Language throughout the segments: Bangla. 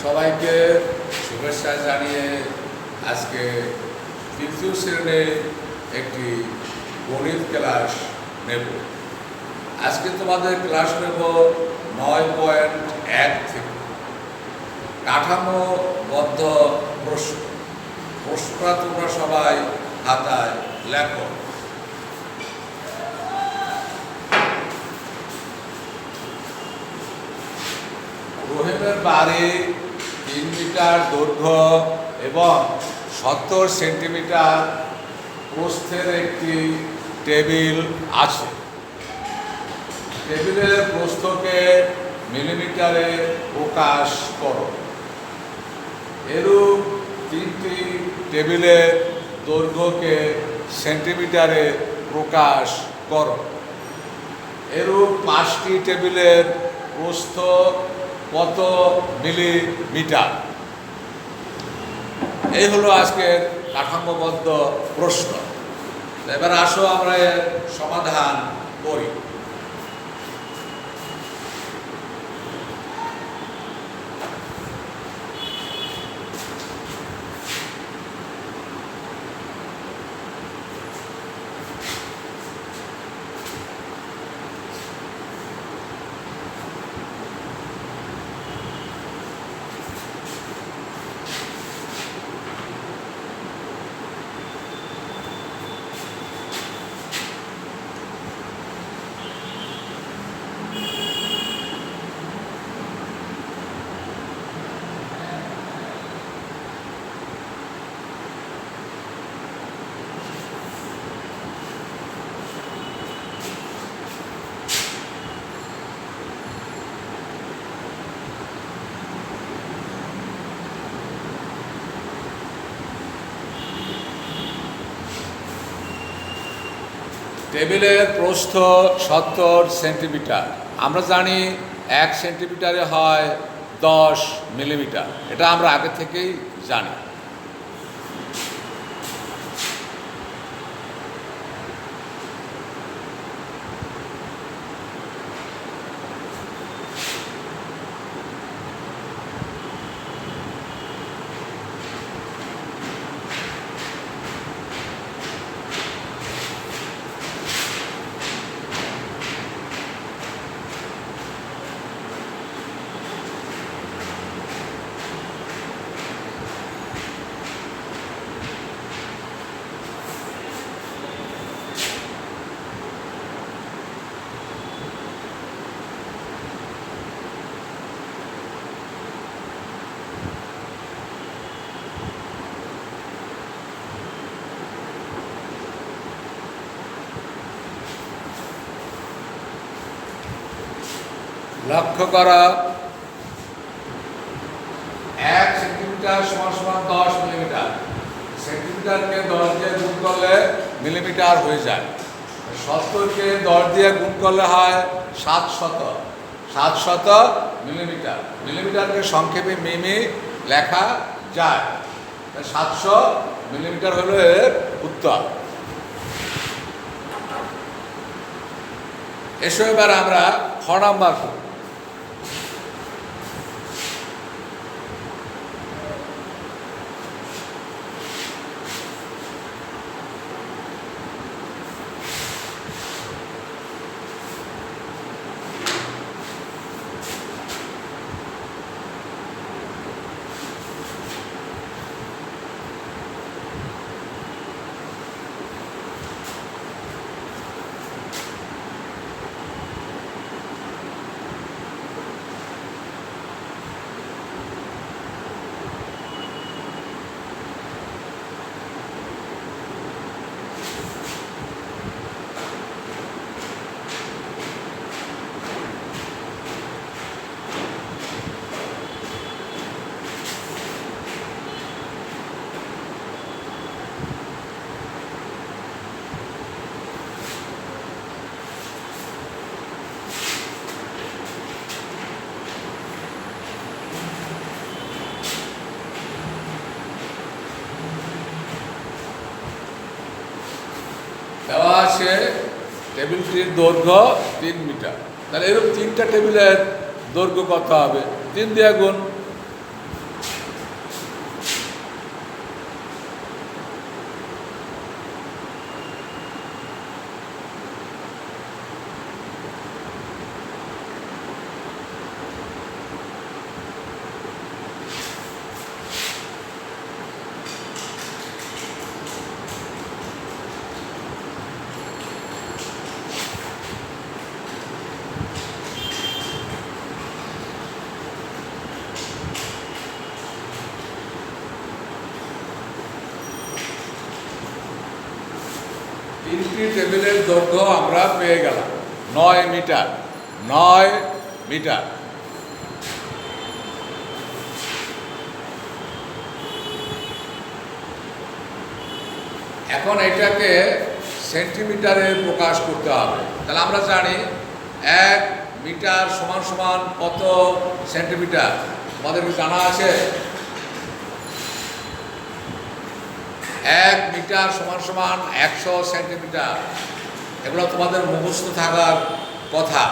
সবাইকে শুভেচ্ছা জানিয়ে আজকে তৃতীয় শ্রেণীর একটি গণিত ক্লাস নেব। আজকে তোমাদের ক্লাস নেব 9.1 থেকে কাঠামোবদ্ধ প্রশ্ন। প্রশ্নটা তোমরা সবাই খাতায় লেখো। রহিমের বাড়ি 3 মিটার দৈর্ঘ্য এবং 70 সেন্টিমিটার প্রস্থের একটি টেবিল আছে। টেবিলের প্রস্থকে মিলিমিটারে প্রকাশ করো। এরূপ 3টি টেবিলের দৈর্ঘ্যকে সেন্টিমিটারে প্রকাশ করো। এরূপ 5টি টেবিলের প্রস্থ কত মিলিমিটার? এই হলো আজকের কাঠামোবদ্ধ প্রশ্ন। এবার আসো আমরা এর সমাধান করি। টেবিলের প্রস্থ 70 সেন্টিমিটার। আমরা জানি 1 সেন্টিমিটারে হয় 10 মিলিমিটার। এটা আমরা আগে থেকেই জানি। লক্ষ্য করা, 1 সেন্টিমিটার সমান 10 মিলিমিটার। সেন্টিমিটারকে 10 দিয়ে গুণ করলে মিলিমিটার হয়ে যায়। 70কে 10 দিয়ে গুণ করলে হয় 700 মিলিমিটার। মিলিমিটারকে সংক্ষেপে মিমি লেখা যায়। 700 মিলিমিটার হলো এর উত্তর। এসো এবার আমরা খ নাম্বার করি। দেওয়া আছে টেবিলটির দৈর্ঘ্য 3 মিটার। তাহলে এরকম 3টা টেবিলের দৈর্ঘ্য কত হবে? 3 দিয়ে গুণ। তিনটি টেবিলের দৈর্ঘ্য আমরা পেয়ে গেলাম 9 মিটার। 9 মিটার। এখন এটাকে সেন্টিমিটারে প্রকাশ করতে হবে। তাহলে আমরা জানি 1 মিটার সমান সমান কত সেন্টিমিটার, আমাদের জানা আছে? 1 মিটার সমান সমান 100 সেন্টিমিটার। এগুলো তোমাদের মুখস্থ থাকার কথা।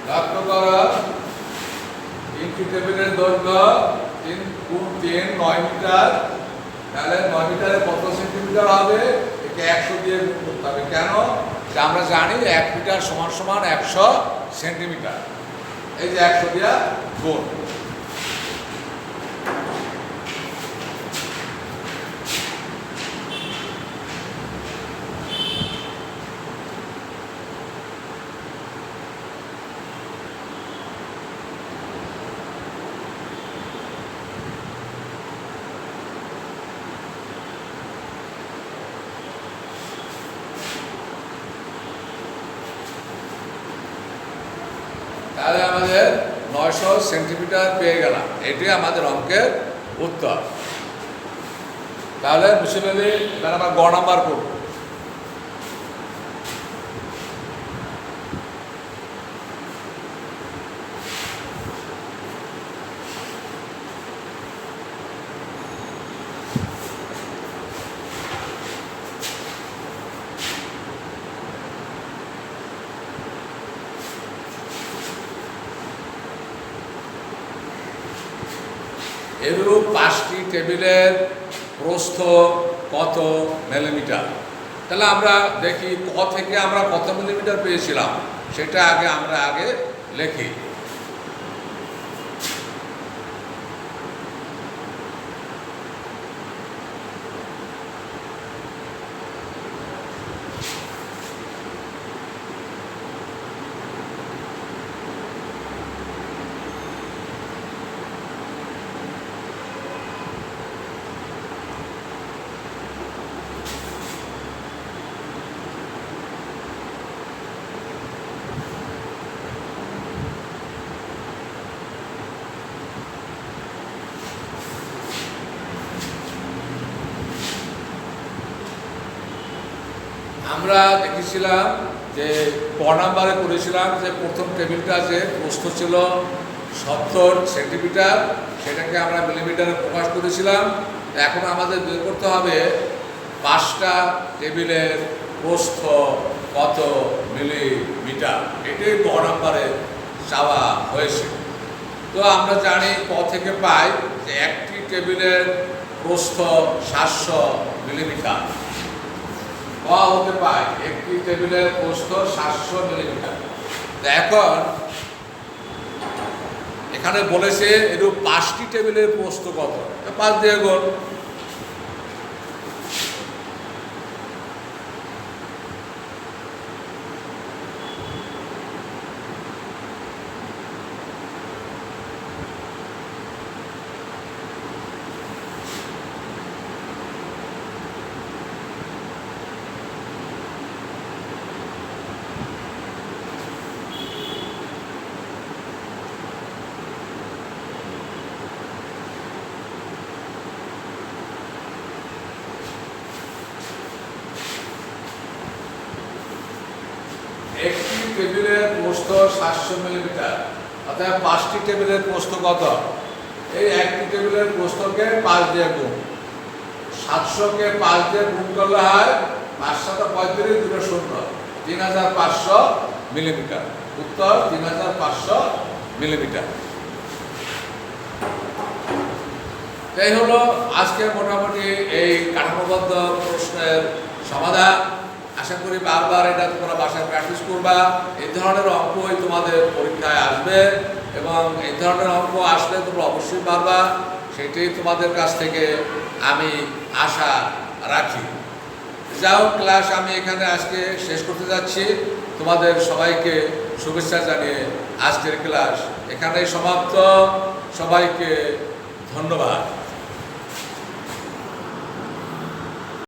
লক্ষ্য করো, তিনটি টেবিলের দৈর্ঘ্য 3 গুণ 3 9 মিটার। তাহলে 9 মিটারে কত সেন্টিমিটার হবে? একে 100 দিয়ে গুণ করতে হবে। কেন? যে আমরা জানি 1 মিটার সমান সমান 100 সেন্টিমিটার। এই যে 100 দিয়ে গুণ। তাহলে আমাদের 900 সেন্টিমিটার পেয়ে গেলাম। এটি আমাদের অঙ্কের উত্তর। তাহলে মুছে ফেলে এবার আমরা গ নাম্বার করব। এরূপ 5টি টেবিলের প্রস্থ কত মিলিমিটার? তাহলে আমরা দেখি ক থেকে আমরা কত মিলিমিটার পেয়েছিলাম সেটা আমরা আগে লিখি। আমরা দেখেছিলাম যে ক নাম্বারে করেছিলাম যে প্রথম টেবিলটা যে প্রস্থ ছিল 70 সেন্টিমিটার, সেটাকে আমরা মিলিমিটারে প্রকাশ করেছিলাম। এখন আমাদের বের করতে হবে 5টা টেবিলের প্রস্থ কত মিলিমিটার। এটাই ক নাম্বারে চাওয়া হয়েছে। তো আমরা জানি ক থেকে পাই যে একটি টেবিলের প্রস্থ 700 মিলিমিটার। ক হতে পায় একটি টেবিলের প্রস্থ 700 মিলিমিটার। এখন এখানে বলেছে এরূপ 5টি টেবিলের প্রস্থ কত, 5 দিয়ে গুণ। একটি টেবিলের প্রস্থ 700 মিলিমিটার, অর্থাৎ 5টি টেবিলের প্রস্থ কত? এই একটি টেবিলের প্রস্থকে 5 দিয়ে গুণ। 700কে 5 দিয়ে গুণ করলে হয় 5 7 35 দুটো শূন্য, 3500 মিলিমিটার। উত্তর 3500 মিলিমিটার। এই হলো আজকে মোটামুটি এই কাঠামোবদ্ধ প্রশ্নের সমাধান। আশা করি বারবার এটা তোমরা বাসায় প্র্যাকটিস করবা। এই ধরনের অঙ্কই তোমাদের পরীক্ষায় আসবে এবং এই ধরনের অঙ্ক আসলে তোমরা অবশ্যই পারবা, সেটাই তোমাদের কাছ থেকে আমি আশা রাখি। যাও, ক্লাস আমি এখানে আজকে শেষ করতে যাচ্ছি। তোমাদের সবাইকে শুভেচ্ছা জানিয়ে আজকের ক্লাস এখানেই সমাপ্ত। সবাইকে ধন্যবাদ।